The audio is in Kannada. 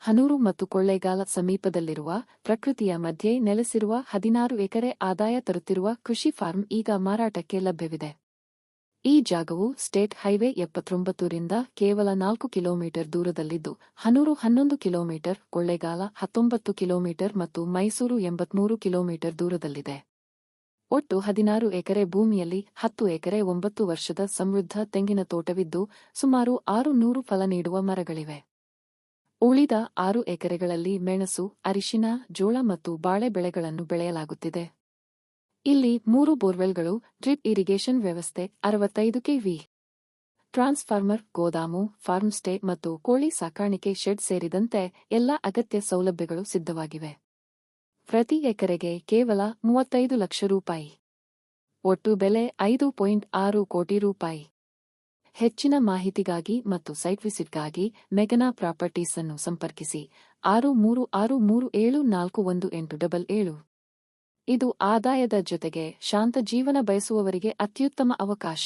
ಹನೂರು ಮತ್ತು ಕೊಳ್ಳೇಗಾಲ ಸಮೀಪದಲ್ಲಿರುವ ಪ್ರಕೃತಿಯ ಮಧ್ಯೆ ನೆಲೆಸಿರುವ 16 ಎಕರೆ ಆದಾಯ ತರುತ್ತಿರುವ ಕೃಷಿ ಫಾರ್ಮ್ ಈಗ ಮಾರಾಟಕ್ಕೆ ಲಭ್ಯವಿದೆ. ಈ ಜಾಗವು ಸ್ಟೇಟ್ ಹೈವೇ 79 ರಿಂದ ಕೇವಲ 4 ಕಿಲೋಮೀಟರ್ ದೂರದಲ್ಲಿದ್ದು, ಹನೂರು 11 ಕಿಲೋಮೀಟರ್, ಕೊಳ್ಳೇಗಾಲ 19 ಕಿಲೋಮೀಟರ್ ಮತ್ತು ಮೈಸೂರು 83 ಕಿಲೋಮೀಟರ್ ದೂರದಲ್ಲಿದೆ. ಒಟ್ಟು 16 ಎಕರೆ ಭೂಮಿಯಲ್ಲಿ 10 ಎಕರೆ 9 ವರ್ಷದ ಸಮೃದ್ಧ ತೆಂಗಿನ ತೋಟವಿದ್ದು, ಸುಮಾರು 600 ಫಲ ನೀಡುವ ಮರಗಳಿವೆ. ಉಳಿದ 6 ಎಕರೆಗಳಲ್ಲಿ ಮೆಣಸು, ಅರಿಶಿನ, ಜೋಳ ಮತ್ತು ಬಾಳೆ ಬೆಳೆಗಳನ್ನು ಬೆಳೆಯಲಾಗುತ್ತಿದೆ. ಇಲ್ಲಿ 3 ಬೋರ್ವೆಲ್ಗಳು, ಡ್ರಿಪ್ ಇರಿಗೇಷನ್ ವ್ಯವಸ್ಥೆ, 65 ಕೆವಿ ಟ್ರಾನ್ಸ್ಫಾರ್ಮರ್, ಗೋದಾಮು, ಫಾರ್ಮ್ ಸ್ಟೇ ಮತ್ತು ಕೋಳಿ ಸಾಕಾಣಿಕೆ ಶೆಡ್ ಸೇರಿದಂತೆ ಎಲ್ಲ ಅಗತ್ಯ ಸೌಲಭ್ಯಗಳು ಸಿದ್ಧವಾಗಿವೆ. ಪ್ರತಿ ಎಕರೆಗೆ ಕೇವಲ 35 ಲಕ್ಷ ರೂಪಾಯಿ. ಒಟ್ಟು ಬೆಲೆ 5.6 ಕೋಟಿ ರೂಪಾಯಿ. ಹೆಚ್ಚಿನ ಮಾಹಿತಿಗಾಗಿ ಮತ್ತು ಸೈಟ್ ವಿಸಿಟ್ಗಾಗಿ ಮೆಗನಾ ಪ್ರಾಪರ್ಟೀಸ್ ಅನ್ನು ಸಂಪರ್ಕಿಸಿ 6363741877. ಇದು ಆದಾಯದ ಜೊತೆಗೆ ಶಾಂತ ಜೀವನ ಬಯಸುವವರಿಗೆ ಅತ್ಯುತ್ತಮ ಅವಕಾಶ.